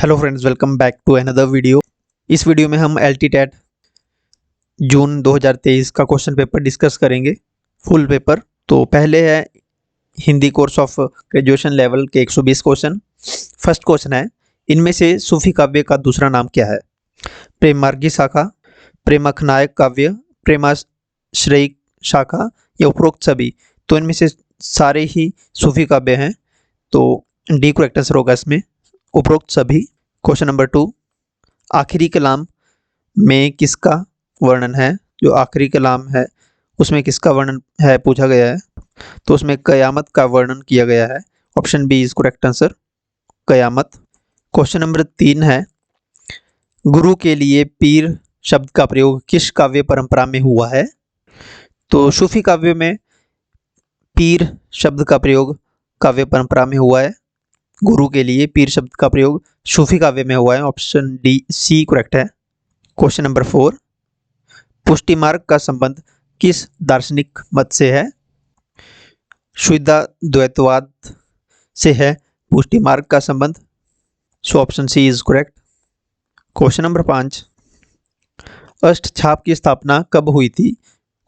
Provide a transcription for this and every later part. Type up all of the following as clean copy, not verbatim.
Hello friends, welcome back to another video. इस वीडियो में हम LT-TET जून 2023 का क्वेश्चन पेपर डिस्कस करेंगे, फुल पेपर। तो पहले है Hindi course of graduation level के 120 क्वेश्चन। फर्स्ट क्वेश्चन है, इनमें से सूफी काव्य का दूसरा नाम क्या है? प्रेम मार्गी शाखा, प्रेमखनायक काव्य, प्रेमाश्रयी शाखा या उपरोक्त सभी? तो इनमें से सारे ही सूफी काव्य हैं, तो डी करेक्ट आंसर होगा इसमें, उपरोक्त सभी। क्वेश्चन नंबर 2, आखिरी कलाम में किसका वर्णन है? जो आखिरी कलाम है उसमें किसका वर्णन है पूछा गया है, तो उसमें कयामत का वर्णन किया गया है। Option B is correct answer, कयामत। क्वेश्चन नंबर 3 है, गुरु के लिए पीर शब्द का प्रयोग किस काव्य परंपरा में हुआ है? तो सूफी काव्य में पीर शब्द का प्रयोग काव्य परंपरा में हुआ है। गुरु के लिए पीर शब्द का प्रयोग सूफी काव्य में हुआ है। ऑप्शन डी सी करेक्ट है। क्वेश्चन नंबर 4, पुष्टि मार्ग का संबंध किस दार्शनिक मत से है? शुद्धा द्वैतवाद से है पुष्टि मार्ग का संबंध, so option C is correct. Question number 5, अष्टछाप की स्थापना कब हुई थी?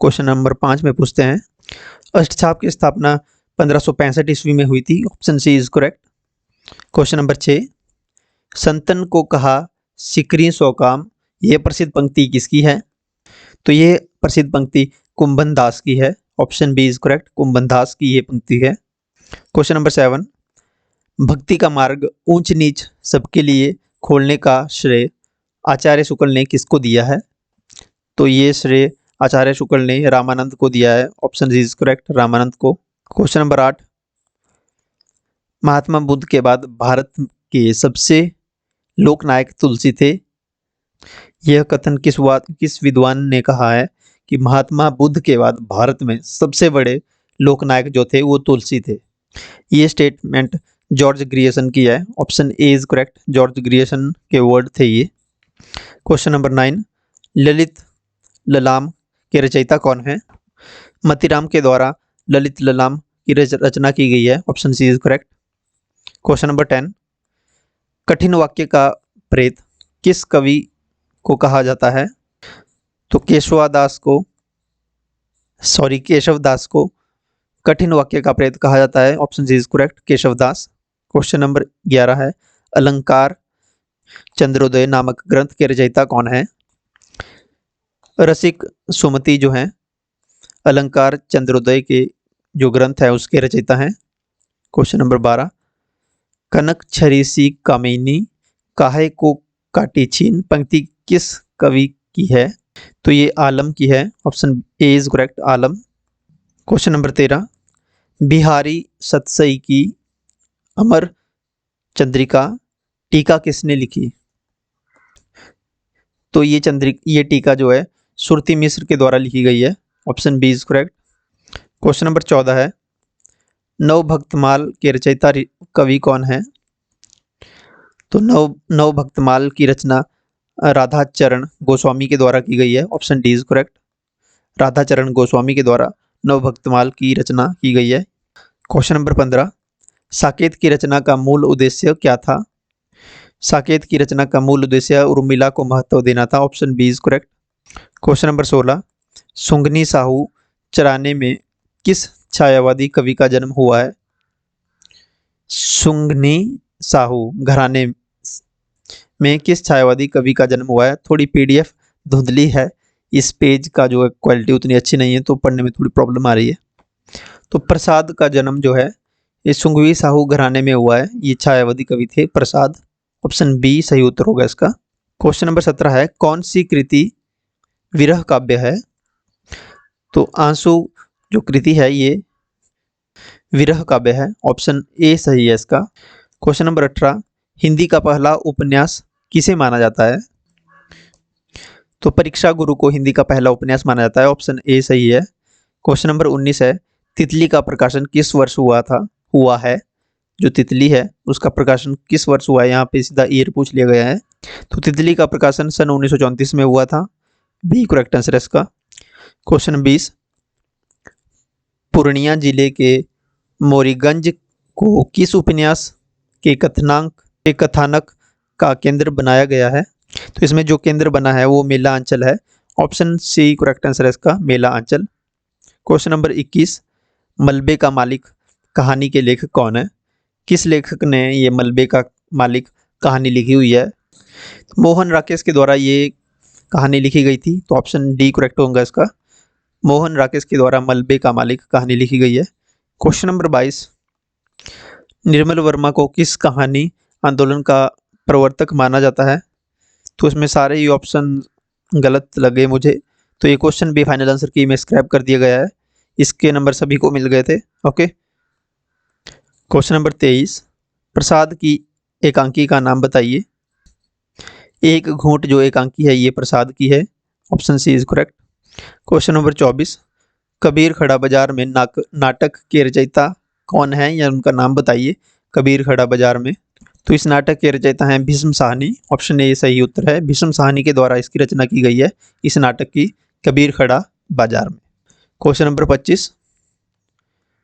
क्वेश्चन नंबर 5 में पूछते हैं, अष्टछाप की स्थापना 1565 ईस्वी में हुई थी। Option C is correct. Question number 6, संतन को कहा सिकरी सो काम, ये प्रसिद्ध पंक्ति किसकी है? तो ये प्रसिद्ध पंक्ति कुंभन दास की है। Option B is correct, Kumbhan Das की ये पंक्ति है। क्वेश्चन नंबर 7, भक्ति का मार्ग ऊंच नीच सबके लिए खोलने का श्रेय आचार्य शुक्ल ने किसको दिया है? तो ये श्रेय आचार्य शुक्ल ने रामानंद को दिया है। ऑप्शन इज करेक्ट, रामानंद को। क्वेश्चन नंबर 8, महात्मा बुद्ध के बाद भारत के सबसे लोकनायक तुलसी थे। यह कथन किस विद्वान ने कहा है कि महात्मा बुद्ध के बाद भारत में सबसे बड़े लोकनायक जो थे वो तुलसी थे? ये स्टेटमेंट जॉर्ज ग्रियर्सन की है। Option A is correct, George Grierson के वर्ड थे ये। क्वेश्चन नंबर 9, ललित ललाम के रचयिता कौन है? मतीराम के द्वारा ललित ललाम की रचना की गई है। Option C is correct. Question number 10, कठिन वाक्य का प्रेत किस कवि को कहा जाता है? तो केशवदास को कठिन वाक्य का प्रेत कहा जाता है। Option C is correct, Keshavdas. Question number 11 है, अलंकार चंद्रोदय नामक ग्रंथ के रचयिता कौन है? रसिक सुमति जो हैं अलंकार चंद्रोदय के जो ग्रंथ है उसके रचयिता हैं। क्वेश्चन नंबर 12, कनक छरीसी कामिनी काहे को काटी छीन पंक्ति किस कवि की है? तो ये आलम की है। Option A is correct, Alam. Question number 13, Bihari Satsai की अमर चंद्रिका टीका किसने लिखी? तो ये टीका जो है सुरती मिश्र के द्वारा लिखी गई है। Option B is correct. Question number 14 है, नवभक्तमाल के रचयिता कवि कौन है? तो नवभक्तमाल की रचना राधाचरण गोस्वामी के द्वारा की गई है। Option D is correct, Radhacharan Goswami के द्वारा नवभक्तमाल की रचना की गई है। क्वेश्चन नंबर 15, साकेत की रचना का मूल उद्देश्य क्या था? साकेत की रचना का मूल उद्देश्य उर्मिला को महत्व देना था। Option B is correct. Question number 16, सुंगनी साहू चराने में किस छायावादी कवि का जन्म हुआ है? सुंगनी साहू घराने में किस छायावादी कवि का जन्म हुआ है? थोड़ी PDF धुंधली है, इस पेज का जो है क्वालिटी उतनी अच्छी नहीं है, तो पढ़ने में थोड़ी प्रॉब्लम आ रही है। तो प्रसाद का जन्म जो है ये सुंगवी साहू घराने में हुआ है। ये छायावादी कवि थे प्रसाद। ऑप्शन बी सही उत्तर होगा इसका। क्वेश्चन नंबर 17 है, कौन सी कृति विरह काव्य है? तो आंसू जो कृति है ये विरह काव्य है। ऑप्शन ए सही है इसका। क्वेश्चन नंबर 18, हिंदी का पहला उपन्यास किसे माना जाता है? तो परीक्षा गुरु को हिंदी का पहला उपन्यास माना जाता है। ऑप्शन ए सही है। क्वेश्चन नंबर 19 है, तितली का प्रकाशन किस वर्ष हुआ है? जो तितली है उसका प्रकाशन किस वर्ष हुआ है? यहाँ पे सीधा ईयर पूछ लिया गया है। तो तितली का प्रकाशन सन 1934 में हुआ था। बी करेक्ट आंसर है इसका। क्वेश्चन 20, पूर्णिया जिले के मोरीगंज को किस उपन्यास के कथानक का केंद्र बनाया गया है? तो इसमें जो केंद्र बना है वो मेला अंचल है। ऑप्शन सी करेक्ट आंसर है इसका, मेला अंचल। क्वेश्चन नंबर 21, मलबे का मालिक कहानी के लेखक कौन है? किस लेखक ने ये मलबे का मालिक कहानी लिखी हुई है? मोहन राकेश के द्वारा ये कहानी लिखी गई थी, तो ऑप्शन डी करेक्ट होगा इसका। मोहन राकेश के द्वारा मलबे का मालिक कहानी लिखी गई है। क्वेश्चन नंबर 22, निर्मल वर्मा को किस कहानी आंदोलन का प्रवर्तक माना जाता है? तो इसमें सारे ही ऑप्शन गलत लगे मुझे, तो ये क्वेश्चन भी फाइनल आंसर की में स्क्रैप कर दिया गया है। इसके नंबर सभी को मिल गए थे। ओके। क्वेश्चन नंबर 23, प्रसाद की एकांकी का नाम बताइए। एक घूंट जो एकांकी है ये प्रसाद की है। Option C is correct. Question number 24, Kabir खड़ा बाजार में नाटक के रचयिता कौन है, या उनका नाम बताइए। कबीर खड़ा बाजार में, तो इस नाटक के रचयिता हैं भीष्म साहनी। ऑप्शन ए सही उत्तर है, भीष्म साहनी के द्वारा इसकी रचना की गई है इस नाटक की, कबीर खड़ा बाजार में। क्वेश्चन नंबर 25,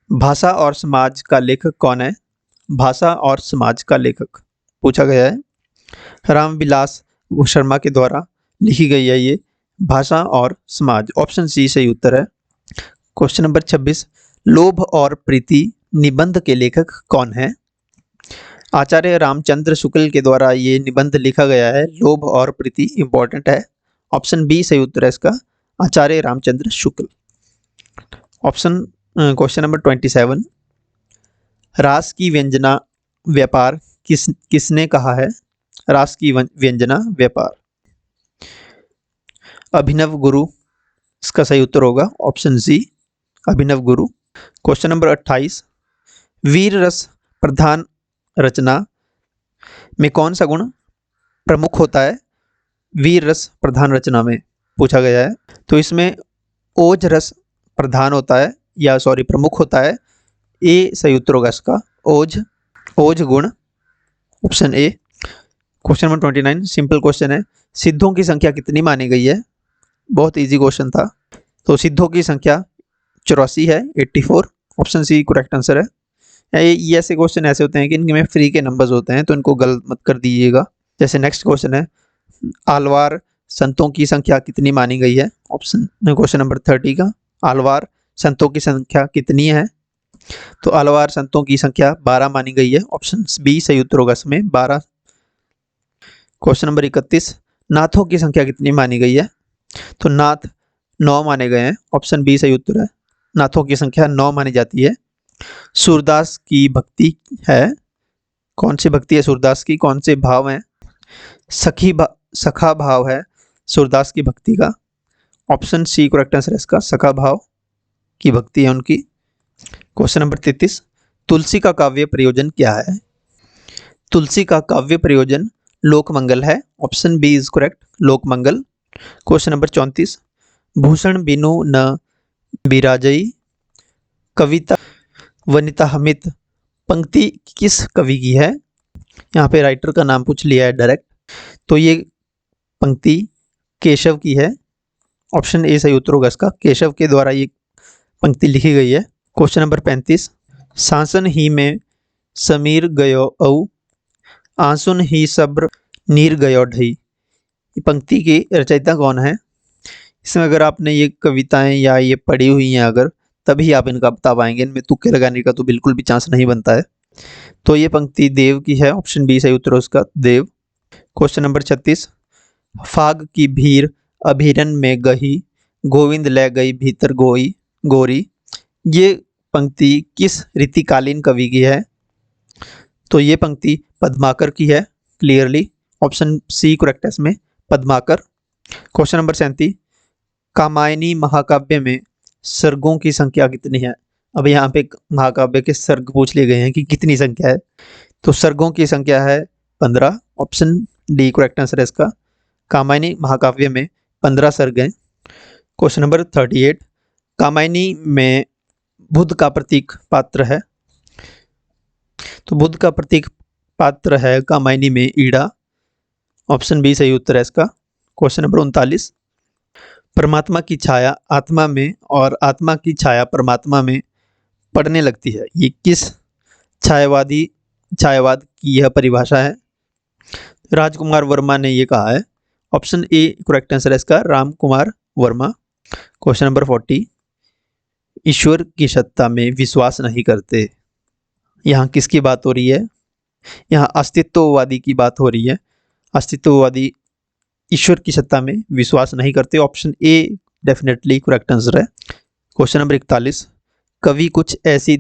भाषा और समाज का लेखक कौन है? भाषा और समाज का लेखक पूछा गया है। रामविलास शर्मा के द्वारा लिखी गई है ये भाषा और समाज। ऑप्शन सी सही उत्तर है। क्वेश्चन नंबर 26, लोभ और प्रीति निबंध के लेखक कौन है? आचार्य रामचंद्र शुक्ल के द्वारा ये निबंध लिखा गया है। लोभ और प्रीति इंपॉर्टेंट है। ऑप्शन बी सही उत्तर है इसका, आचार्य Ramchandra Shukla. Option question number 27, रास की व्यंजना व्यापार किसने कहा है? रास की व्यंजना व्यापार, अभिनव गुरु इसका सही उत्तर होगा। ऑप्शन सी अभिनव गुरु। क्वेश्चन नंबर 28, वीर रस प्रधान रचना में कौन सा गुण प्रमुख होता है? वीर रस प्रधान रचना में पूछा गया है, तो इसमें ओज रस प्रधान होता है, या सॉरी प्रमुख होता है। ए सही उत्तर होगा इसका, ओज गुण, option A. Question number 29, simple question है, सिद्धों की संख्या कितनी मानी गई है? बहुत इजी क्वेश्चन था। तो सिद्धों की संख्या 84 है, 84। ऑप्शन सी करेक्ट आंसर है। ये ऐसे क्वेश्चन ऐसे होते हैं कि इनमें फ्री के नंबर्स होते हैं, तो इनको गलत मत कर दीजिएगा। जैसे नेक्स्ट क्वेश्चन है, आलवार संतों की संख्या कितनी मानी गई है? ऑप्शन क्वेश्चन नंबर 30 का, आलवार संतों की संख्या कितनी है? तो आलवार संतों की संख्या 12 मानी गई है। ऑप्शन बी सही उत्तर होगा इसमें, 12। क्वेश्चन नंबर 31, नाथों की संख्या कितनी मानी गई है? तो नाथ 9 माने गए हैं। ऑप्शन बी सही उत्तर है, नाथों की संख्या 9 मानी जाती है। सूरदास की भक्ति है, कौन सी भक्ति है सूरदास की, कौन से भाव हैं? सखा भाव है सूरदास की भक्ति का। ऑप्शन सी करेक्ट आंसर है इसका, सखा भाव की भक्ति है उनकी। क्वेश्चन नंबर 33, तुलसी का काव्य प्रयोजन क्या है? तुलसी का काव्य प्रयोजन लोकमंगल है। ऑप्शन बी इज करेक्ट, लोकमंगल। क्वेश्चन नंबर 34, भूषण बिनु न बिराजई कविता वनिता हमित पंक्ति किस कवि की है? यहाँ पे राइटर का नाम पूछ लिया है डायरेक्ट, तो ये पंक्ति केशव की है। ऑप्शन ए सही उत्तर होगा इसका, केशव के द्वारा ये पंक्ति लिखी गई है। क्वेश्चन नंबर 35, सांसन ही में समीर गयो औ आंसुन ही सब्र नीर गयो ढई, ये पंक्ति की रचयिता कौन है? इसमें अगर आपने ये कविताएं या ये पढ़ी हुई हैं अगर, तभी आप इनका बता पाएंगे, इनमें तुक्के लगाने का तो बिल्कुल भी चांस नहीं बनता है। तो ये पंक्ति देव की है। ऑप्शन बी सही उत्तर उसका, देव। क्वेश्चन नंबर 36, फाग की भीड़ अभिरन में गही गोविंद ले गई भीतर गोरी, ये पंक्ति किस रीतिकालीन कवि की है? तो ये पंक्ति पद्माकर की है क्लियरली। ऑप्शन सी करेक्ट है इसमें, पद्माकर। क्वेश्चन नंबर 37, कामायनी महाकाव्य में सर्गों की संख्या कितनी है? अब यहाँ पे महाकाव्य के सर्ग पूछ लिए गए हैं कि कितनी संख्या है, तो सर्गों की संख्या है 15। ऑप्शन डी करेक्ट आंसर है इसका, कामायनी महाकाव्य में 15 सर्ग हैं। क्वेश्चन नंबर 38, कामायनी में बुध का प्रतीक पात्र है, तो बुध का प्रतीक पात्र है कामायनी में ईड़ा। ऑप्शन बी सही उत्तर है इसका। क्वेश्चन नंबर 39, परमात्मा की छाया आत्मा में और आत्मा की छाया परमात्मा में पड़ने लगती है, ये किस छायावाद की यह परिभाषा है? राजकुमार वर्मा ने ये कहा है। ऑप्शन ए करेक्ट आंसर है इसका, राम कुमार वर्मा। क्वेश्चन नंबर 40, ईश्वर की सत्ता में विश्वास नहीं करते। यहाँ किसकी बात हो रही है? यहाँ अस्तित्ववादी की बात हो रही है। अस्तित्ववादी ईश्वर की सत्ता में विश्वास नहीं करते। Option A definitely correct answer है। क्वेश्चन नंबर 41, कवि कुछ ऐसी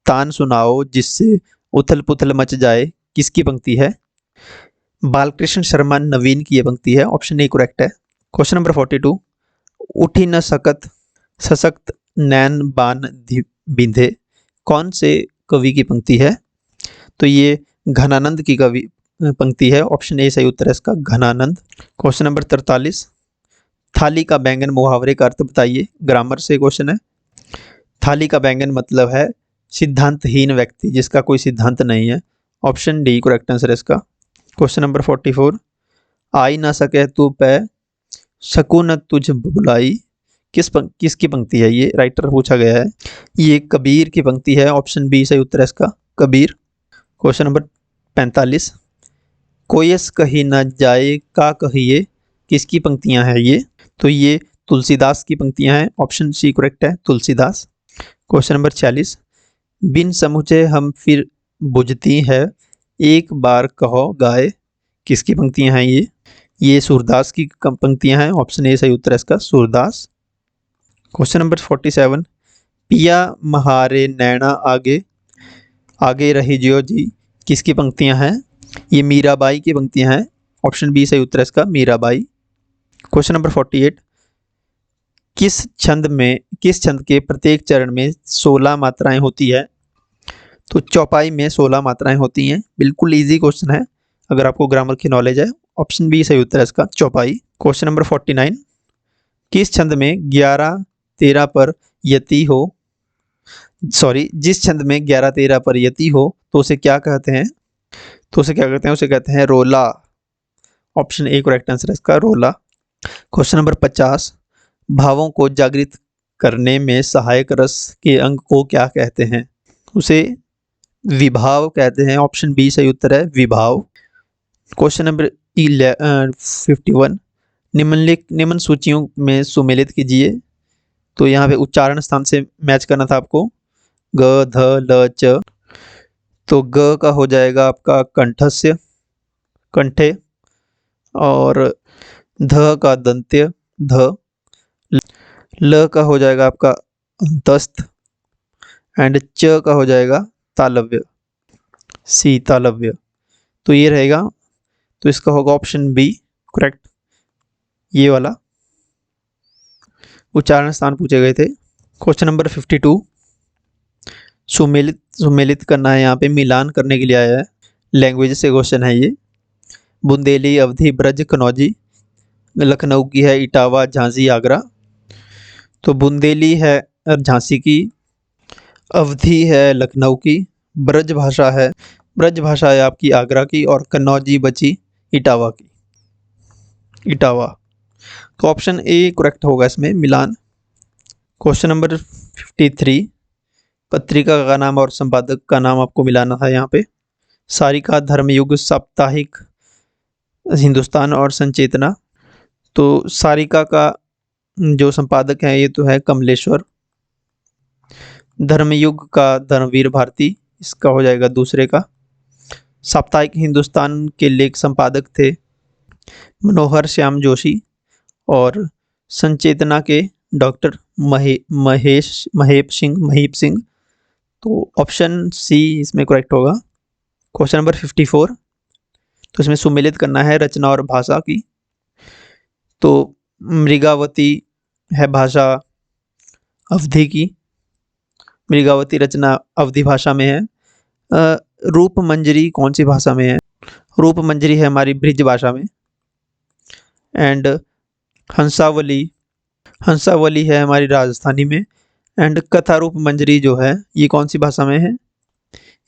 तान सुनाओ जिससे उथल पुथल मच जाए। किसकी पंक्ति है? बालकृष्ण शर्मा नवीन की यह पंक्ति है। ऑप्शन ए करेक्ट है। क्वेश्चन नंबर 42, उठी न सकत सशक्त नैन बान बिंधे, कौन से कवि की पंक्ति है? तो ये घनानंद की कवि पंक्ति है। ऑप्शन ए सही उत्तर है इसका, घनानंद। क्वेश्चन नंबर 43, थाली का बैंगन मुहावरे का अर्थ बताइए। ग्रामर से क्वेश्चन है। थाली का बैंगन मतलब है सिद्धांतहीन व्यक्ति, जिसका कोई सिद्धांत नहीं है। ऑप्शन डी करेक्ट आंसर है इसका। क्वेश्चन नंबर 44, आई ना सके तू पै सकू न तुझ बुलाई, किसकी पंक्ति है? ये राइटर पूछा गया है। ये कबीर की पंक्ति है। ऑप्शन बी सही उत्तर है इसका, कबीर। क्वेश्चन नंबर 45, कोयस कही न जाए का कहिए, किसकी पंक्तियां हैं ये? तो ये तुलसीदास की पंक्तियां हैं। ऑप्शन सी करेक्ट है, तुलसीदास। क्वेश्चन नंबर 46, बिन समुझे हम फिर बुझती है, एक बार कहो गाए, किसकी पंक्तियां हैं ये? ये सूरदास की पंक्तियां हैं। ऑप्शन ए सही उत्तर है इसका, सूरदास। क्वेश्चन नंबर 47, पिया महारे नैना आगे आगे रही जियो जी, किसकी पंक्तियां हैं? ये मीराबाई की पंक्तियां हैं। ऑप्शन बी सही उत्तर है इसका, मीराबाई। क्वेश्चन नंबर 48, किस छंद के प्रत्येक चरण में 16 मात्राएं होती है? तो चौपाई में 16 मात्राएं होती हैं। बिल्कुल इजी क्वेश्चन है अगर आपको ग्रामर की नॉलेज है। ऑप्शन बी सही उत्तर है इसका, चौपाई। क्वेश्चन नंबर 49, किस छंद में 11-13 पर यति हो, जिस छंद में 11-13 पर यति हो तो उसे क्या कहते हैं? उसे कहते हैं रोला। ऑप्शन ए करेक्ट आंसर है इसका, रोला। क्वेश्चन नंबर 50, भावों को जागृत करने में सहायक रस के अंग को क्या कहते हैं? उसे विभाव कहते हैं। ऑप्शन बी सही उत्तर है, विभाव। क्वेश्चन नंबर 51, निम्न सूचियों में सुमेलित कीजिए। तो यहाँ पे उच्चारण स्थान से मैच करना था आपको। ग ध ल च, तो ग का हो जाएगा आपका कंठस्य, कंठे, और ध का दंत्य, ध, ल का हो जाएगा आपका अंतस्थ, एंड च का हो जाएगा तालव्य, सी तालव्य। तो ये रहेगा, तो इसका होगा ऑप्शन बी करेक्ट, ये वाला। उच्चारण स्थान पूछे गए थे। क्वेश्चन नंबर 52, सुमेलित करना है, यहाँ पे मिलान करने के लिए आया है। लैंग्वेज से क्वेश्चन है ये। बुंदेली, अवधी, ब्रज, कनौजी, लखनऊ की है, इटावा, झांसी, आगरा। तो बुंदेली है झांसी की, अवधी है लखनऊ की, ब्रज भाषा है आपकी आगरा की, और कन्नौजी बची इटावा की, इटावा। तो ऑप्शन ए करेक्ट होगा इसमें, मिलान। क्वेश्चन नंबर 53, पत्रिका का नाम और संपादक का नाम आपको मिलाना था यहाँ पे। सारिका, धर्मयुग, साप्ताहिक हिंदुस्तान और संचेतना। तो सारिका का जो संपादक है ये तो है कमलेश्वर। धर्मयुग का धर्मवीर भारती, इसका हो जाएगा दूसरे का। साप्ताहिक हिंदुस्तान के लेख संपादक थे मनोहर श्याम जोशी, और संचेतना के डॉक्टर महीप सिंह। तो ऑप्शन सी इसमें करेक्ट होगा। क्वेश्चन नंबर 54, तो इसमें सुमेलित करना है रचना और भाषा की। तो मृगावती है भाषा अवधी की, मृगावती रचना अवधी भाषा में है। रूप मंजरी कौन सी भाषा में है? रूप मंजरी है हमारी ब्रिज भाषा में। एंड हंसावली है हमारी राजस्थानी में। एंड कथा रूप मंजरी जो है ये कौन सी भाषा में है?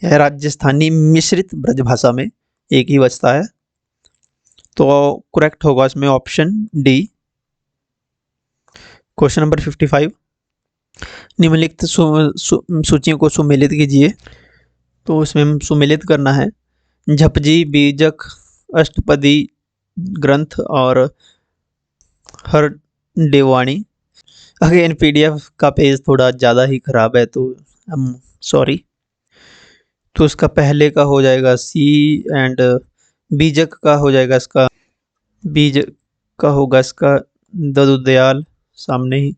यह राजस्थानी मिश्रित ब्रज भाषा में, एक ही बचता है। तो करेक्ट होगा इसमें ऑप्शन डी। क्वेश्चन नंबर 55, निम्नलिखित सूचियों को सुमेलित कीजिए। तो इसमें सुमेलित करना है झपजी, बीजक, अष्टपदी ग्रंथ और हर देवानी। अगेन पीडीएफ का पेज थोड़ा ज़्यादा ही ख़राब है तो हम सॉरी। तो इसका पहले का हो जाएगा सी एंड बीजक का हो जाएगा इसका, बीज का होगा इसका ददुदयाल सामने ही,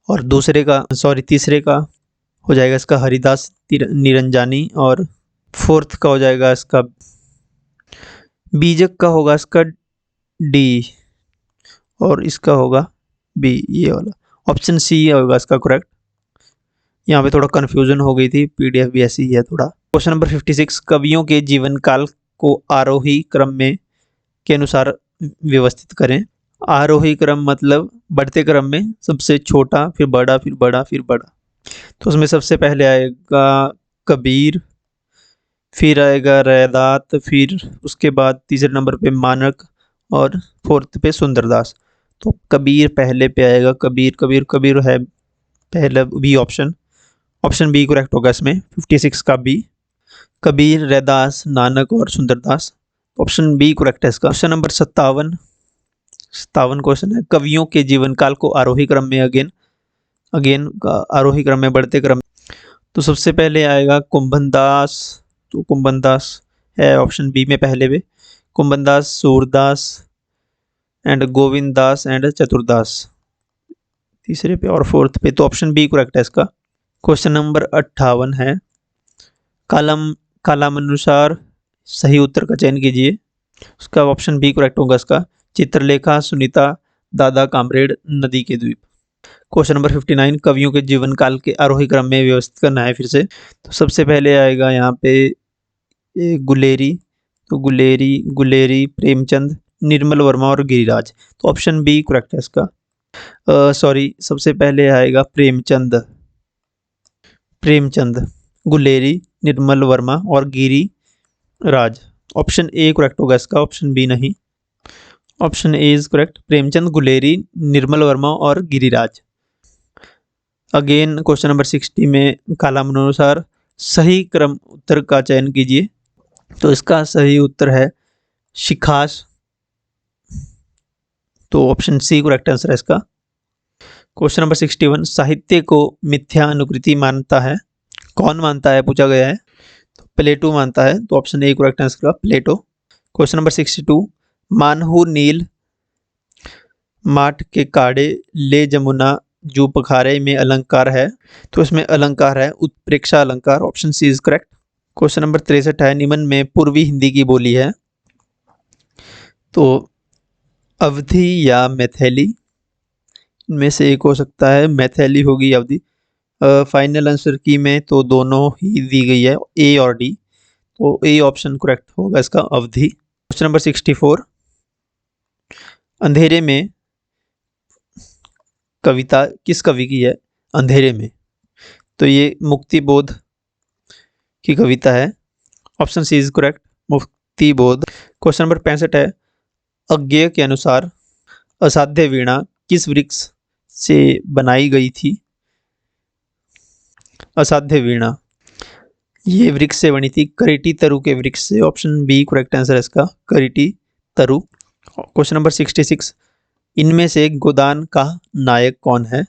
और दूसरे का सॉरी तीसरे का हो जाएगा इसका हरिदास निरंजानी, और फोर्थ का हो जाएगा इसका बीजक का होगा इसका डी, और इसका होगा बी, ये वाला ऑप्शन सी होगा इसका करेक्ट। यहाँ पे थोड़ा कन्फ्यूजन हो गई थी, पीडीएफ भी ऐसी ही है थोड़ा। क्वेश्चन नंबर 56, कवियों के जीवन काल को आरोही क्रम में के अनुसार व्यवस्थित करें। आरोही क्रम मतलब बढ़ते क्रम में सबसे छोटा, फिर बड़ा, फिर बड़ा, फिर बड़ा। तो उसमें सबसे पहले आएगा कबीर, फिर आएगा रैदात, फिर उसके बाद तीसरे नंबर पे मानक, और फोर्थ पे सुंदरदास। तो कबीर पहले पे आएगा, कबीर कबीर कबीर है पहला B option, option B correct होगा इसमें 56 का बी। कबीर, रैदास, नानक और सुंदरदास, ऑप्शन बी करेक्ट है इसका। क्वेश्चन नंबर 57 क्वेश्चन है, कवियों के जीवन काल को आरोही क्रम में अगेन आरोही क्रम में बढ़ते क्रम। तो सबसे पहले आएगा कुंभनदास, तो कुंभनदास है ऑप्शन बी में पहले पे, कुंभनदास, सूरदास एंड गोविंददास एंड चतुरदास तीसरे पे, और फोर्थ पे, तो ऑप्शन बी करेक्ट है इसका। क्वेश्चन नंबर 58 है, कालानुसार सही उत्तर का चयन कीजिए। उसका ऑप्शन बी करेक्ट होगा इसका, चित्रलेखा, सुनीता, दादा कामरेड, नदी के द्वीप। क्वेश्चन नंबर 59, कवियों के जीवन काल के आरोही क्रम में व्यवस्थित करना है फिर से। तो सबसे पहले आएगा यहाँ पे गुलेरी, तो गुलेरी, प्रेमचंद, निर्मल वर्मा और गिरिराज। तो ऑप्शन बी करेक्ट है इसका। सॉरी, सबसे पहले आएगा प्रेमचंद, गुलेरी, निर्मल वर्मा और गिरिराज। ऑप्शन ए करेक्ट होगा इसका, ऑप्शन बी नहीं। Option A is correct, Premchand, Guleri, Nirmal Verma और गिरिराज। अगेन क्वेश्चन नंबर 60 में कालानुसार सही क्रम उत्तर का चयन कीजिए। तो इसका सही उत्तर है शिखास, तो ऑप्शन सी करेक्ट आंसर है इसका। क्वेश्चन नंबर 61, साहित्य को मिथ्या अनुकृति मानता है, कौन मानता है पूछा गया है। तो प्लेटो मानता है, तो ऑप्शन ए करेक्ट आंसर का प्लेटो। क्वेश्चन नंबर 62, मानहू नील माट के काड़े ले जमुना जो पखारे में अलंकार है। तो इसमें अलंकार है उत्प्रेक्षा अलंकार, option C is correct. Question number 63 है, निम्न में पूर्वी हिंदी की बोली है। तो अवधी या मैथिली, इनमें से एक हो सकता है, मैथिली होगी अवधी। फाइनल आंसर की में तो दोनों ही दी गई है, ए और डी, तो ए ऑप्शन करेक्ट होगा इसका, अवधी। क्वेश्चन नंबर 64, अंधेरे में कविता किस कवि की है, अंधेरे में। तो ये मुक्ति बोध की कविता है, ऑप्शन सी इज करेक्ट, मुक्ति बोध। क्वेश्चन नंबर 65 है, अज्ञेय के अनुसार असाध्य वीणा किस वृक्ष से बनाई गई थी। असाध्य वीणा ये वृक्ष से बनी थी, करिटी तरु के वृक्ष से, ऑप्शन बी करेक्ट आंसर है इसका, करिटी तरु। क्वेश्चन नंबर 66, इनमें से गोदान का नायक कौन है।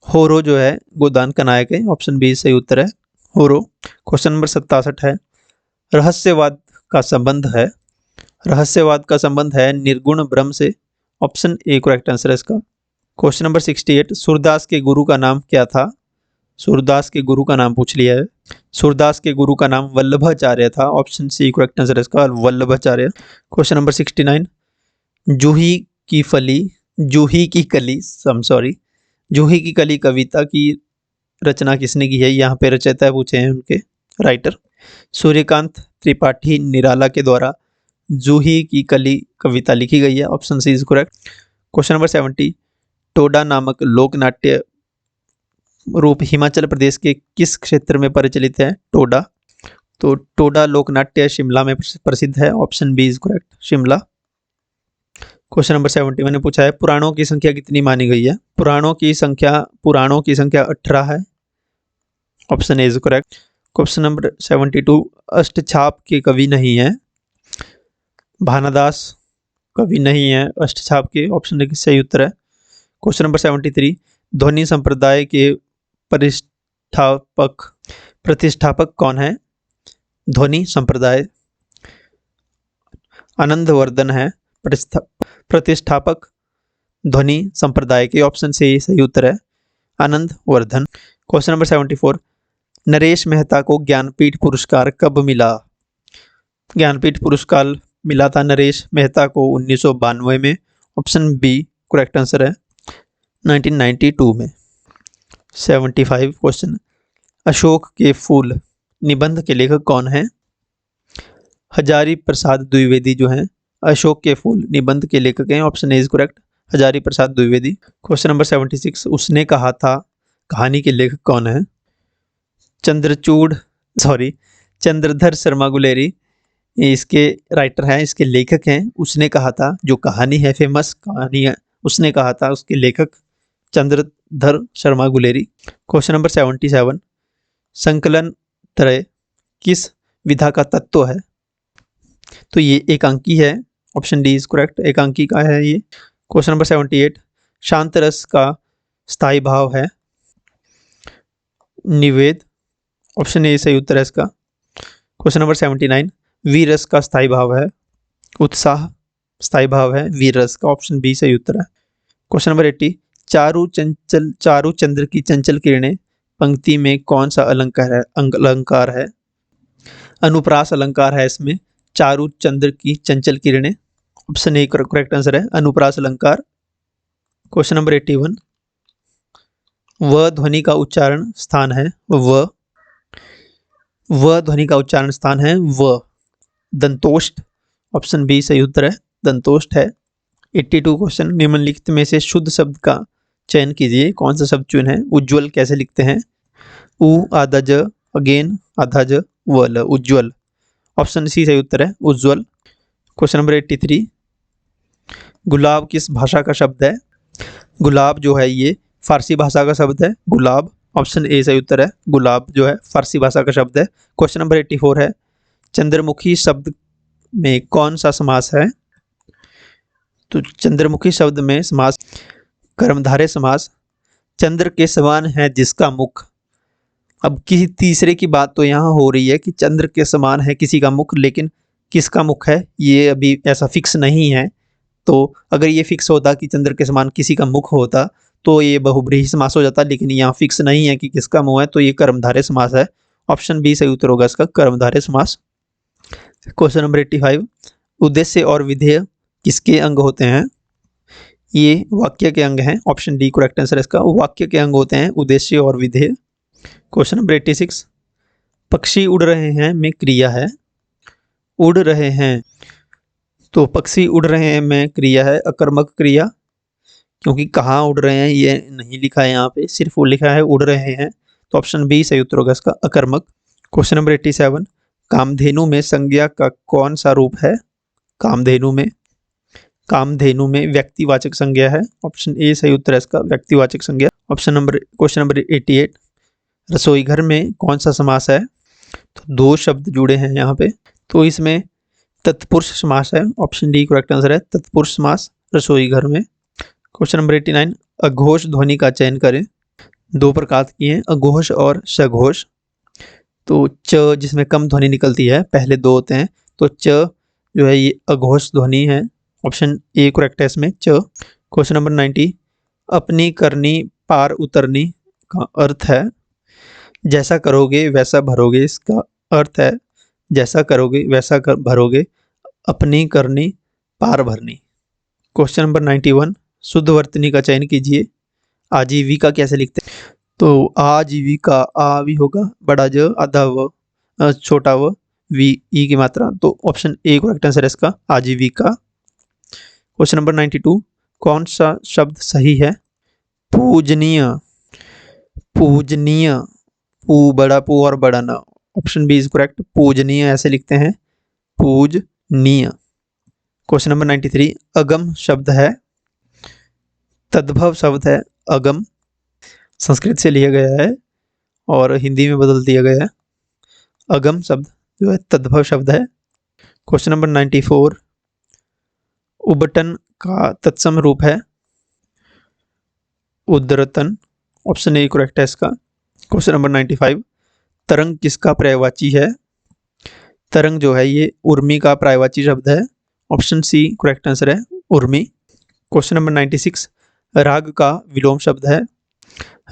होरो जो है गोदान का नायक है, ऑप्शन बी सही उत्तर है, होरो। क्वेश्चन नंबर 67 है, रहस्यवाद का संबंध है निर्गुण ब्रह्म से, ऑप्शन ए करेक्ट आंसर है इसका। क्वेश्चन नंबर 68, सूरदास के गुरु का नाम क्या था। सूरदास के गुरु का नाम पूछ लिया है, सूरदास के गुरु का नाम वल्लभाचार्य था, ऑप्शन सी करेक्ट आंसर है इसका, वल्लभाचार्य। क्वेश्चन नंबर 69, जूही की कली कविता की रचना किसने की है। यहाँ पे रचयिता पूछे हैं उनके राइटर, सूर्यकांत त्रिपाठी निराला के द्वारा जूही की कली कविता लिखी गई है, option C is correct. Question number 70, टोडा नामक लोकनाट्य रूप हिमाचल प्रदेश के किस क्षेत्र में प्रचलित है। टोडा, तो टोडा लोकनाट्य शिमला में प्रसिद्ध है, option B is correct, Shimla. Question number 71 ने पूछा है, पुराणों की संख्या कितनी मानी गई है। पुराणों की संख्या 18 है, option A is correct. Question number 72, अष्टछाप के कवि नहीं है। भानादास कवि नहीं है, अष्टछाप के, ऑप्शन ए सही उत्तर है। क्वेश्चन नंबर 73, ध्वनि संप्रदाय के प्रतिष्ठापक प्रतिष्ठापक कौन है? ध्वनि संप्रदाय आनंदवर्धन है प्रतिष्ठापक ध्वनि संप्रदाय के, ऑप्शन से सही उत्तर है आनंदवर्धन। क्वेश्चन नंबर 74, नरेश मेहता को ज्ञानपीठ पुरस्कार कब मिला? ज्ञानपीठ पुरस्कार मिला था नरेश मेहता को 1992 में, ऑप्शन बी करेक्ट आंसर है 1992 में। 75 क्वेश्चन, अशोक के फूल निबंध के लेखक कौन है? हजारी प्रसाद द्विवेदी जो हैं अशोक के फूल निबंध के लेखक हैं, option A is correct Hazari Prasad Dwivedi. Question number 76, उसने कहा था कहानी के लेखक कौन है? चंद्रधर शर्मा गुलेरी इसके राइटर हैं, इसके लेखक हैं। उसने कहा था जो कहानी है, फेमस कहानी है, उसने कहा था, उसके लेखक चंद्रधर शर्मा गुलेरी। क्वेश्चन नंबर 77, संकलन त्रय किस विधा का तत्व है? तो ये एकांकी है, ऑप्शन डी इज करेक्ट एकांकी का है ये। क्वेश्चन नंबर 78, शांत रस का स्थायी भाव है निवेद, ऑप्शन ए सही उत्तर है इसका। क्वेश्चन नंबर 79, वीर रस का स्थायी भाव है उत्साह, स्थायी भाव है वीर रस का, ऑप्शन बी सही उत्तर है। क्वेश्चन नंबर 80, चारु चंद्र की चंचल किरणें पंक्ति में कौन सा अलंकार है? अनुप्रास अलंकार है इसमें, चारु चंद्र की चंचल किरणें, ऑप्शन ए करेक्ट आंसर है अनुप्रास अलंकार। क्वेश्चन नंबर 81, व ध्वनि का उच्चारण स्थान है व ध्वनि का उच्चारण स्थान है दंतोष्ठ, ऑप्शन बी सही उत्तर है दंतोष्ठ है। 82 क्वेश्चन, निम्नलिखित में से शुद्ध शब्द का चयन कीजिए, कौन सा शब्द चुन है? उज्ज्वल कैसे लिखते हैं? उ आधा ज अगेन आधा ज वल उज्ज्वल, ऑप्शन सी सही उत्तर है उज्ज्वल। क्वेश्चन नंबर 83, गुलाब किस भाषा का शब्द है? गुलाब जो है ये फारसी भाषा का शब्द है गुलाब, ऑप्शन ए सही उत्तर है गुलाब जो है फारसी भाषा का शब्द है। क्वेश्चन नंबर 84 है, चंद्रमुखी शब्द में कौन सा समास है? तो चंद्रमुखी शब्द में समास कर्मधारय समास, चंद्र के समान है जिसका मुख। अब किसी तीसरे की बात तो यहाँ हो रही है कि चंद्र के समान है किसी का मुख, लेकिन किसका मुख है ये अभी ऐसा फिक्स नहीं है। तो अगर ये फिक्स होता कि चंद्र के समान किसी का मुख होता तो ये बहुब्रीहि समास हो जाता, लेकिन यहाँ फिक्स नहीं है कि किसका मुंह है, तो ये कर्मधारय समास है, ऑप्शन बी सही उत्तर होगा इसका कर्मधारय समास। क्वेश्चन नंबर 85, उद्देश्य और विधेय किसके अंग होते हैं? ये वाक्य के अंग हैं, ऑप्शन डी करेक्ट आंसर इसका वाक्य के अंग होते हैं उद्देश्य और विधेय। क्वेश्चन नंबर 86, पक्षी उड़ रहे हैं में क्रिया है, उड़ रहे हैं, तो पक्षी उड़ रहे हैं में क्रिया है अकर्मक क्रिया, क्योंकि कहाँ उड़ रहे हैं ये नहीं लिखा है यहाँ पे, सिर्फ वो लिखा है उड़ रहे हैं, तो ऑप्शन बी सही उत्तर होगा इसका अकर्मक। क्वेश्चन नंबर 87, कामधेनु में संज्ञा का कौन सा रूप है? कामधेनु में व्यक्तिवाचक संज्ञा है, ऑप्शन ए सही उत्तर है इसका व्यक्तिवाचक संज्ञा। क्वेश्चन नंबर 88, रसोई घर में कौन सा समास है? तो दो शब्द जुड़े हैं यहाँ पे, तो इसमें तत्पुरुष समास है, ऑप्शन डी करेक्ट आंसर है तत्पुरुष समास रसोई घर में। क्वेश्चन नंबर 89, अघोष ध्वनि का चयन करें। दो प्रकार की हैं, अघोष और सघोष। तो च जिसमें कम ध्वनि निकलती है, पहले दो होते हैं, तो च जो है ये अघोष ध्वनि है, ऑप्शन ए करेक्ट है इसमें च। क्वेश्चन नंबर 90, अपनी करनी पार उतरनी का अर्थ है जैसा करोगे वैसा भरोगे, इसका अर्थ है जैसा करोगे वैसा भरोगे, अपनी करनी पार भरनी। क्वेश्चन नंबर 91, शुद्ध वर्तनी का चयन कीजिए, आजीविका कैसे लिखते हैं? तो आजीविका आ भी होगा बड़ा ज आधा व छोटा व वी ई की मात्रा, तो ऑप्शन ए करेक्ट आंसर है इसका आजीविका। क्वेश्चन नंबर 92, कौन सा शब्द सही है? पूजनीय, पूजनीय पू बड़ा पू और बड़ा न, ऑप्शन बी इज करेक्ट पूजनीय ऐसे लिखते हैं पूजनीय। क्वेश्चन नंबर 93, अगम शब्द है, तद्भव शब्द है अगम, संस्कृत से लिया गया है और हिंदी में बदल दिया गया है, अगम शब्द जो है तद्भव शब्द है। क्वेश्चन नंबर 94, उबटन का तत्सम रूप है उद्रतन। ऑप्शन ए करेक्ट है इसका। क्वेश्चन नंबर 95, तरंग किसका पर्यायवाची है? तरंग जो है ये उर्मी का पर्यायवाची शब्द है। ऑप्शन सी करेक्ट आंसर है, उर्मी। क्वेश्चन नंबर 96, राग का विलोम शब्द है।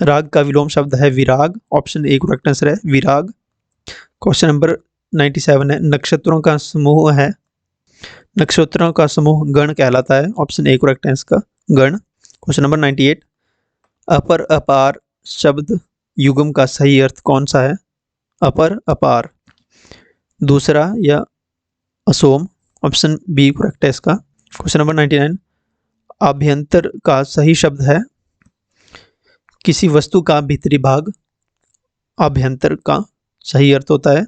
राग का विलोम शब्द है विराग। ऑप्शन ए करेक्ट आंसर है, विराग। क्वेश्चन नंबर 97 है, नक्षत्रों का समूह है। नक्षत्रों का समूह गण कहलाता है। ऑप्शन ए करेक्ट है इसका, गण। क्वेश्चन नंबर 98, अपर अपार शब्द युग्म का सही अर्थ कौन सा है? अपर अपार, दूसरा या असोम। ऑप्शन बी करेक्ट है इसका। क्वेश्चन नंबर 99, आभ्यंतर का सही शब्द है किसी वस्तु का भीतरी भाग। आभ्यंतर का सही अर्थ होता है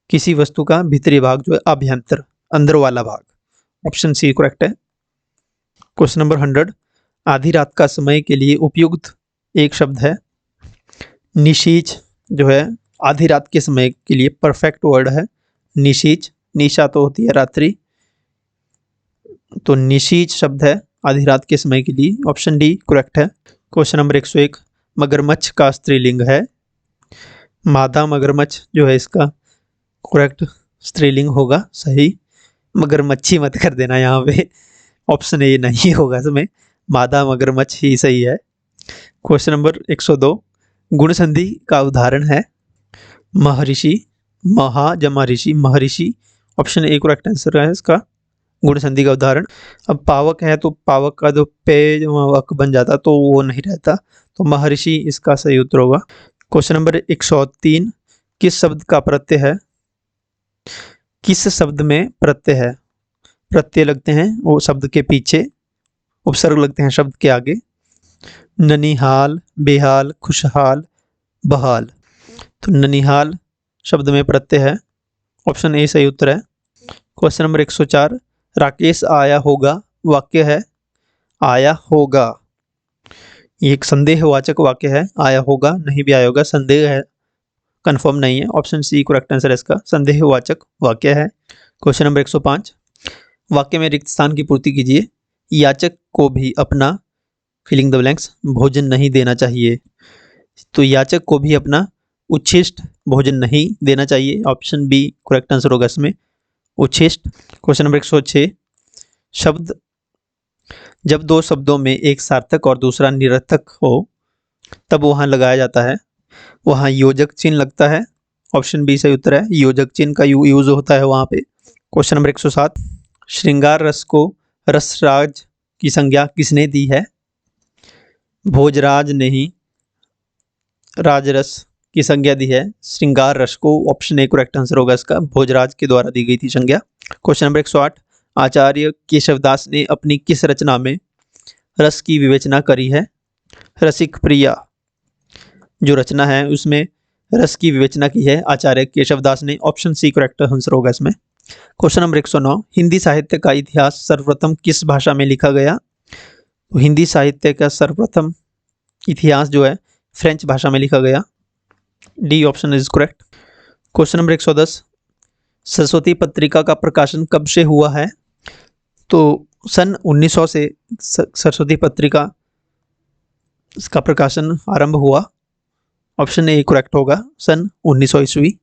किसी वस्तु का भीतरी भाग जो है आभ्यंतर, अंदर वाला भाग। ऑप्शन सी करेक्ट है। क्वेश्चन नंबर 100, आधी रात का समय के लिए उपयुक्त एक शब्द है निशीच। जो है आधी रात के समय के लिए परफेक्ट वर्ड है निशीच। निशा तो होती है रात्रि, तो निशीच शब्द है आधी रात के समय के लिए। ऑप्शन डी करेक्ट है। क्वेश्चन नंबर 101, मगरमच्छ का स्त्रीलिंग है मादा। मगरमच्छ जो है इसका करेक्ट स्त्रीलिंग होगा, सही। मगरमच्छी मत कर देना यहाँ पे, ऑप्शन ए नहीं होगा इसमें, मादा मगरमच्छ ही सही है। क्वेश्चन नंबर 102, गुण संधि का उदाहरण है महर्षि। महा जमा ऋषि, महर्षि। ऑप्शन ए करेक्ट आंसर है इसका, गुण संधि का उदाहरण। अब पावक है तो पावक का जो पे वक बन जाता तो वो नहीं रहता, तो महर्षि इसका सही उत्तर होगा। क्वेश्चन नंबर 103, किस शब्द का प्रत्यय है? किस शब्द में प्रत्यय है? प्रत्यय लगते हैं वो शब्द के पीछे, उपसर्ग लगते हैं शब्द के आगे। ननिहाल, बेहाल, खुशहाल, बहाल। तो ननिहाल शब्द में प्रत्यय है। ऑप्शन ए सही उत्तर है। क्वेश्चन नंबर 104, राकेश आया होगा वाक्य है आया होगा। ये एक संदेहवाचक वाक्य है, आया होगा नहीं भी आया होगा, संदेह है, कंफर्म नहीं है। ऑप्शन सी करेक्ट आंसर है इसका, संदेहवाचक वाक्य है। क्वेश्चन नंबर 105, वाक्य में रिक्त स्थान की पूर्ति कीजिए। याचक को भी अपना फिलिंग द ब्लैंक्स भोजन नहीं देना चाहिए। तो याचक को भी अपना उच्छिष्ट भोजन नहीं देना चाहिए। ऑप्शन बी करेक्ट आंसर होगा इसमें, उच्छिष्ट। क्वेश्चन नंबर 106, शब्द जब दो शब्दों में एक सार्थक और दूसरा निरर्थक हो तब वहां लगाया जाता है, वहां योजक चिन्ह लगता है। ऑप्शन बी सही उत्तर है, योजक चिन्ह का यूज होता है वहां पे। क्वेश्चन नंबर 107, श्रृंगार रस को रसराज की संज्ञा किसने दी है? भोजराज ने ही राजरस की संज्ञा दी है श्रृंगार रस को। ऑप्शन ए करेक्ट आंसर होगा इसका, भोजराज के द्वारा दी गई थी संज्ञा। क्वेश्चन नंबर 108, आचार्य केशवदास ने अपनी किस रचना में रस की विवेचना करी है? रसिक प्रिया जो रचना है उसमें रस की विवेचना की है आचार्य केशवदास ने। ऑप्शन सी करेक्ट आंसर होगा इसमें। क्वेश्चन नंबर 109, हिंदी साहित्य का इतिहास सर्वप्रथम किस भाषा में लिखा गया? तो हिंदी साहित्य का सर्वप्रथम इतिहास जो है फ्रेंच भाषा में लिखा गया। D option is correct. Question number 110, Saraswati पत्रिका का प्रकाशन कब से हुआ है? तो सन 1900 से सरस्वती पत्रिका का प्रकाशन आरंभ हुआ। ऑप्शन ए करेक्ट होगा, सन 1900 ईस्वी।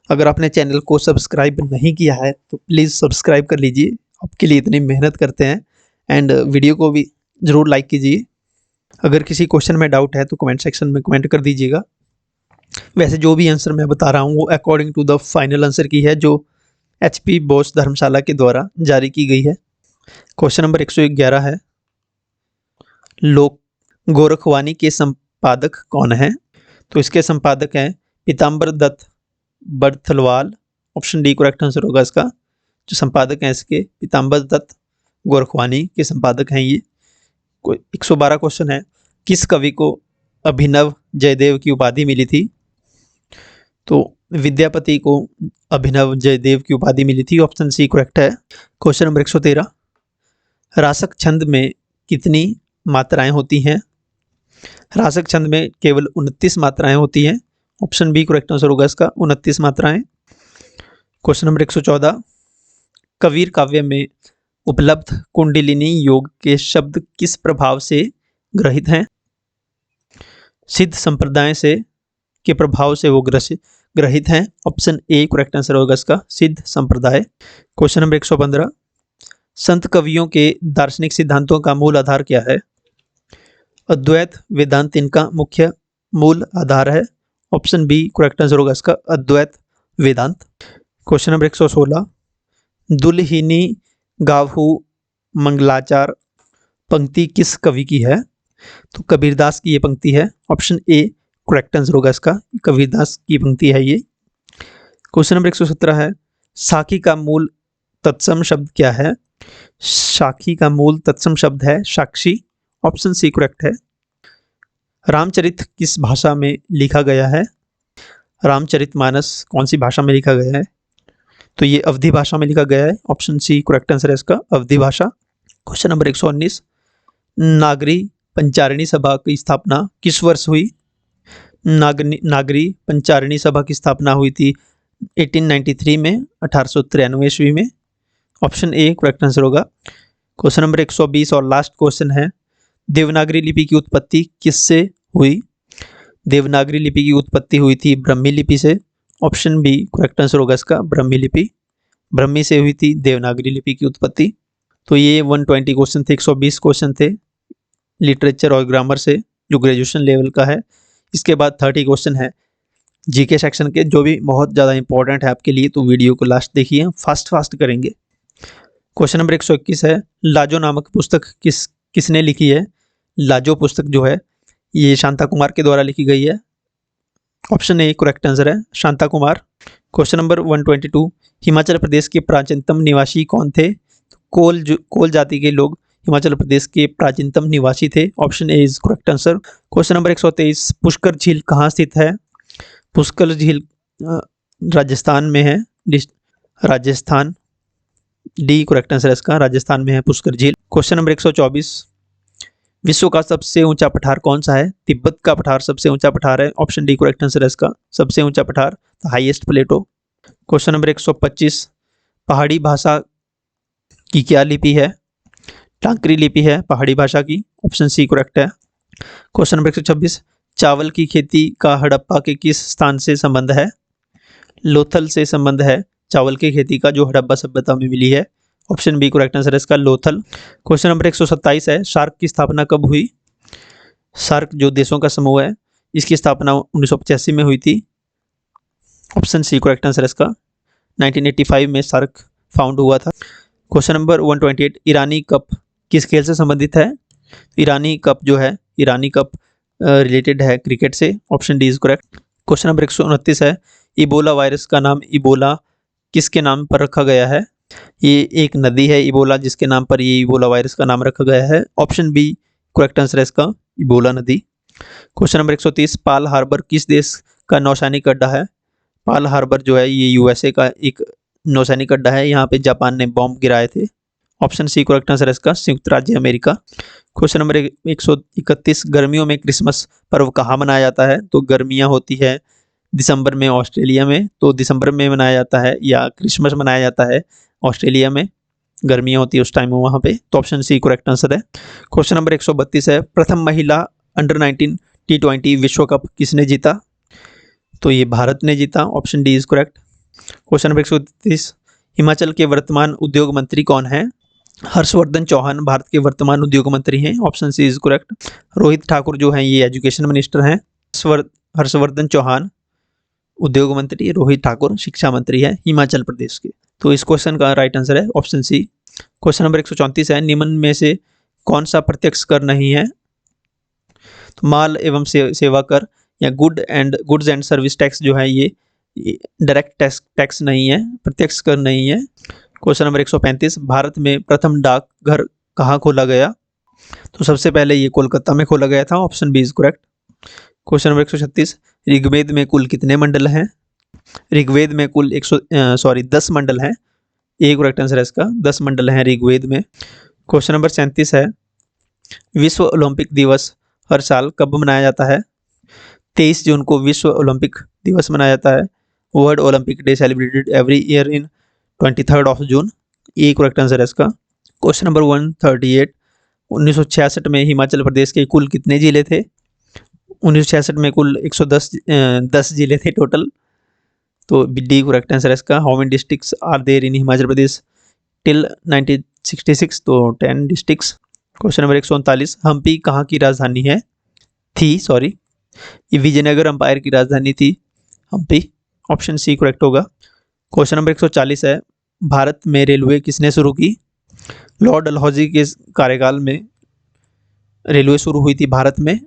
अगर आपने चैनल को सब्सक्राइब नहीं किया है तो प्लीज़ सब्सक्राइब कर लीजिए, आपके लिए इतनी मेहनत करते हैं। एंड वीडियो को भी ज़रूर लाइक कीजिए। अगर किसी क्वेश्चन में डाउट है तो कमेंट सेक्शन में कमेंट कर दीजिएगा। वैसे जो भी आंसर मैं बता रहा हूँ वो according to the final answer key है जो HP बोस धर्मशाला के द्वारा जारी की गई है। क्वेश्चन नंबर 111 है, लोक गोरखवाणी के संपादक कौन है? तो इसके संपादक हैं Pitambar Dutt Barthwal. Option D correct answer होगा इसका, जो संपादक हैं इसके पीताम्बर दत्त गोरखवाणी के संपादक हैं ये। 112 क्वेश्चन है, किस कवि को अभिनव जयदेव की उपाधि मिली थी? तो विद्यापति को अभिनव जयदेव की उपाधि मिली थी। ऑप्शन सी करेक्ट है। क्वेश्चन नंबर 113, रासक छंद में कितनी मात्राएं होती हैं? रासक छंद में केवल 29 मात्राएं होती हैं। ऑप्शन बी करेक्ट आंसर होगा इसका, 29 मात्राएं। क्वेश्चन नंबर 114, कबीर काव्य में उपलब्ध कुंडलिनी योग के शब्द किस प्रभाव से ग्रहित हैं? सिद्ध संप्रदाय से के प्रभाव से वो ग्रहित हैं। ऑप्शन ए करेक्ट आंसर होगा इसका, सिद्ध संप्रदाय। क्वेश्चन नंबर 115, संत कवियों के दार्शनिक सिद्धांतों का मूल आधार क्या है? अद्वैत वेदांत इनका मुख्य मूल आधार है। ऑप्शन बी करेक्ट आंसर होगा इसका, अद्वैत वेदांत। क्वेश्चन नंबर 116, दुल्हिनी गावहू मंगलाचार पंक्ति किस कवि की है? तो कबीरदास की ये पंक्ति है। ऑप्शन ए करेक्ट आंसर होगा इसका, कबीरदास की पंक्ति है ये। क्वेश्चन नंबर 117 है, साखी का मूल तत्सम शब्द क्या है? साखी का मूल तत्सम शब्द है साक्षी। ऑप्शन सी करेक्ट है। रामचरित किस भाषा में लिखा गया है? रामचरितमानस कौन सी भाषा में लिखा गया है? तो ये अवधी भाषा में लिखा गया है। ऑप्शन सी करेक्ट आंसर है इसका, अवधी भाषा। क्वेश्चन नंबर 119, नागरी पंचारिणी सभा की स्थापना किस वर्ष हुई? नागरी पंचारिणी सभा की स्थापना हुई थी 1893 में, 1893 ईस्वी में। ऑप्शन ए करेक्ट आंसर होगा। क्वेश्चन नंबर 120 और लास्ट क्वेश्चन है, देवनागरी लिपि की उत्पत्ति किससे हुई? देवनागरी लिपि की उत्पत्ति हुई थी ब्रह्मी लिपि से। ऑप्शन बी करेक्ट आंसर होगा इसका, ब्रह्मी लिपि। ब्रह्मी से हुई थी देवनागरी लिपि की उत्पत्ति। तो ये 120 क्वेश्चन थे, 120 क्वेश्चन थे लिटरेचर और ग्रामर से, जो ग्रेजुएशन लेवल का है। इसके बाद 30 क्वेश्चन है जीके सेक्शन के, जो भी बहुत ज़्यादा इंपॉर्टेंट है आपके लिए, तो वीडियो को लास्ट देखिए, फास्ट करेंगे। क्वेश्चन नंबर 121 है, लाजो नामक पुस्तक किसने लिखी है? लाजो पुस्तक जो है ये शांता कुमार के द्वारा लिखी गई है। ऑप्शन ए करेक्ट आंसर है, शांता कुमार। क्वेश्चन नंबर 122, हिमाचल प्रदेश के प्राचीनतम निवासी कौन थे? कोल जाति के लोग हिमाचल प्रदेश के प्राचीनतम निवासी थे। Option A is correct answer. Question number 123, Pushkar झील कहाँ स्थित है? पुष्कर झील राजस्थान में है, राजस्थान। डी करेक्ट आंसर है इसका, राजस्थान में है पुष्कर झील। क्वेश्चन नंबर 124, विश्व का सबसे ऊंचा पठार कौन सा है? तिब्बत का पठार सबसे ऊंचा पठार है। ऑप्शन डी करेक्ट आंसर है इसका, सबसे ऊंचा पठार, the highest plateau. Question number 125, पहाड़ी भाषा की क्या लिपि है? टांकरी लिपि है पहाड़ी भाषा की। ऑप्शन सी करेक्ट है। क्वेश्चन नंबर 126, चावल की खेती का हड़प्पा के किस स्थान से संबंध है? लोथल से संबंध है चावल की खेती का, जो हड़प्पा सभ्यता में मिली है। ऑप्शन बी करेक्ट आंसर है इसका, लोथल। क्वेश्चन नंबर 127 है, सार्क की स्थापना कब हुई? सार्क जो देशों का समूह है, इसकी स्थापना 1985 में हुई थी। ऑप्शन सी करेक्ट आंसर है इसका, 1985 में सार्क फाउंड हुआ था। क्वेश्चन नंबर 128, ईरानी कप किस खेल से संबंधित है? ईरानी कप जो है, ईरानी कप रिलेटेड है क्रिकेट से। Option D is correct. Question number 129 है, इबोला वायरस का नाम इबोला किसके नाम पर रखा गया है? ये एक नदी है इबोला, जिसके नाम पर ये इबोला वायरस का नाम रखा गया है। ऑप्शन बी करेक्ट आंसर है इसका, इबोला नदी। क्वेश्चन नंबर 130, पाल हार्बर किस देश का नौसैनिक अड्डा है? पाल हार्बर जो है ये यूएसए का एक नौसैनिक अड्डा है, यहाँ पे जापान ने बॉम्ब गिराए थे। ऑप्शन सी करेक्ट आंसर है इसका, संयुक्त राज्य अमेरिका। क्वेश्चन नंबर 131, गर्मियों में क्रिसमस पर्व कहाँ मनाया जाता है? तो गर्मियाँ होती है दिसंबर में ऑस्ट्रेलिया में, तो दिसंबर में मनाया जाता है, या क्रिसमस मनाया जाता है ऑस्ट्रेलिया में, गर्मियाँ होती है उस टाइम में वहाँ पे। तो ऑप्शन सी करेक्ट आंसर है। क्वेश्चन नंबर 132 है, प्रथम महिला अंडर 19 T20 विश्व कप किसने जीता? तो ये भारत ने जीता। Option D is correct. Question number 133, Himachal के वर्तमान उद्योग मंत्री कौन है? हर्षवर्धन चौहान भारत के वर्तमान उद्योग मंत्री हैं। Option C is correct. Rohit Thakur जो हैं ये एजुकेशन मिनिस्टर हैं। हर्षवर्धन चौहान उद्योग मंत्री, रोहित ठाकुर शिक्षा मंत्री है हिमाचल प्रदेश के। तो इस क्वेश्चन का राइट आंसर है ऑप्शन सी। क्वेश्चन नंबर 134 है, निम्न में से कौन सा प्रत्यक्ष कर नहीं है? तो माल एवं सेवा कर या गुड्स एंड सर्विस टैक्स जो है ये डायरेक्ट टैक्स नहीं है, प्रत्यक्ष कर नहीं है। क्वेश्चन नंबर 135, भारत में प्रथम डाकघर कहाँ खोला गया? तो सबसे पहले ये कोलकाता में खोला गया था। Option B is correct. Question number 136, Rigveda में कुल कितने मंडल हैं? ऋग्वेद में कुल 10 मंडल हैं। एक करेक्ट आंसर है इसका, 10 मंडल हैं ऋग्वेद में। क्वेश्चन नंबर 37 है, विश्व ओलंपिक दिवस हर साल कब मनाया जाता है? 23 जून को विश्व ओलंपिक दिवस मनाया जाता है। World Olympic day celebrated every year in 23rd of जून। ये करेक्ट आंसर है इसका। क्वेश्चन नंबर 138, 1966 में हिमाचल प्रदेश के कुल कितने जिले थे? 1966 में कुल 10 जिले थे टोटल। तो डी करेक्ट आंसर है इसका। How many districts are there in Himachal Pradesh till 1966? तो 10 डिस्ट्रिक्ट्स। क्वेश्चन नंबर 139, हम्पी कहाँ की राजधानी है? ये विजयनगर अंपायर की राजधानी थी हम्पी। ऑप्शन सी करेक्ट होगा। क्वेश्चन नंबर 140 है, भारत में रेलवे किसने शुरू की? लॉर्ड डलहौजी के कार्यकाल में रेलवे शुरू हुई थी भारत में।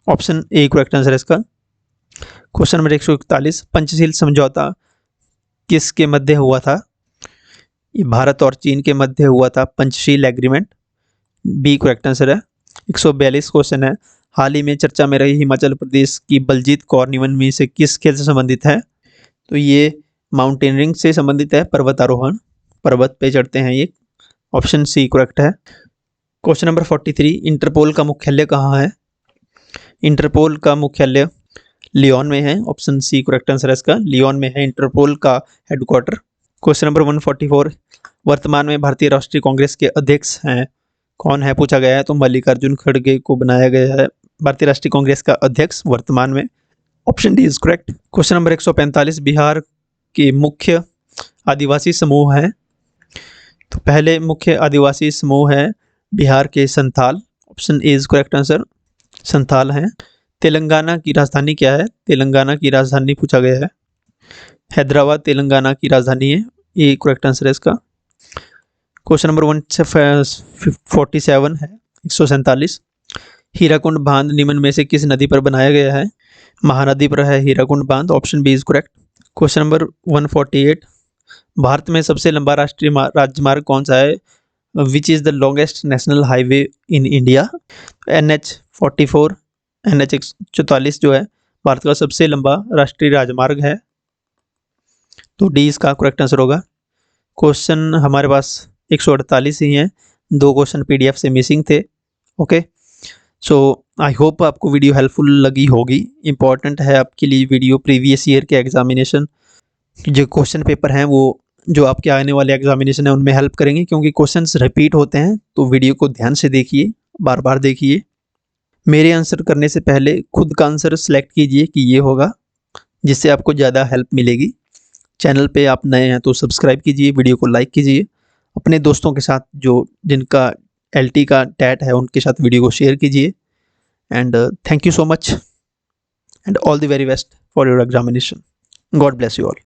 ऑप्शन ए करेक्ट आंसर है इसका। क्वेश्चन नंबर 141, पंचशील समझौता किसके मध्य हुआ था? ये भारत और चीन के मध्य हुआ था Panchsheel agreement. B correct answer है। 142 क्वेश्चन है, हाल ही में चर्चा में रही हिमाचल प्रदेश की बलजीत कौर निवन से किस खेल से संबंधित है? तो ये माउंटेनियरिंग से संबंधित है, पर्वतारोहण, पर्वत पे चढ़ते हैं ये। ऑप्शन सी करेक्ट है। क्वेश्चन नंबर 43, इंटरपोल का मुख्यालय कहाँ है? इंटरपोल का मुख्यालय लियोन में है। ऑप्शन सी करेक्ट आंसर है इसका। लियोन में है इंटरपोल का हेडक्वार्टर। क्वेश्चन नंबर 144, वर्तमान में भारतीय राष्ट्रीय कांग्रेस के अध्यक्ष हैं कौन है पूछा गया है? तो मल्लिकार्जुन खड़गे को बनाया गया है भारतीय राष्ट्रीय कांग्रेस का अध्यक्ष वर्तमान में। Option D is correct. Question number 145, Bihar के मुख्य आदिवासी समूह हैं? तो पहले मुख्य आदिवासी समूह है बिहार के Santhal. Option A is correct answer, Santhal हैं। तेलंगाना की राजधानी क्या है? तेलंगाना की राजधानी पूछा गया है, हैदराबाद तेलंगाना की राजधानी है। ये करेक्ट आंसर है इसका। क्वेश्चन नंबर 147 है, 147, हीराकुंड बांध निम्न में से किस नदी पर बनाया गया है? महानदी पर है हीराकुंड बांध। Option B is correct. Question number 148, Bharat में सबसे लंबा राष्ट्रीय राजमार्ग कौन सा है? Which is the longest national highway in India? NH44, NH144 जो है भारत का सबसे लंबा राष्ट्रीय राजमार्ग है। तो डी इसका करेक्ट आंसर होगा। क्वेश्चन हमारे पास 148 ही हैं, 2 क्वेश्चन PDF से मिसिंग थे। ओके, सो आई होप आपको वीडियो हेल्पफुल लगी होगी। इंपॉर्टेंट है आपके लिए वीडियो, प्रीवियस ईयर के एग्जामिनेशन जो क्वेश्चन पेपर हैं वो जो आपके आने वाले एग्जामिनेशन है उनमें हेल्प करेंगे, क्योंकि क्वेश्चंस रिपीट होते हैं। तो वीडियो को ध्यान से देखिए, बार बार देखिए। मेरे आंसर करने से पहले खुद का आंसर सेलेक्ट कीजिए कि ये होगा, जिससे आपको ज़्यादा हेल्प मिलेगी। चैनल पे आप नए हैं तो सब्सक्राइब कीजिए, वीडियो को लाइक कीजिए, अपने दोस्तों के साथ जो जिनका LT का टैट है उनके साथ वीडियो को शेयर कीजिए। And thank you so much and all the very best for your examination. God bless you all.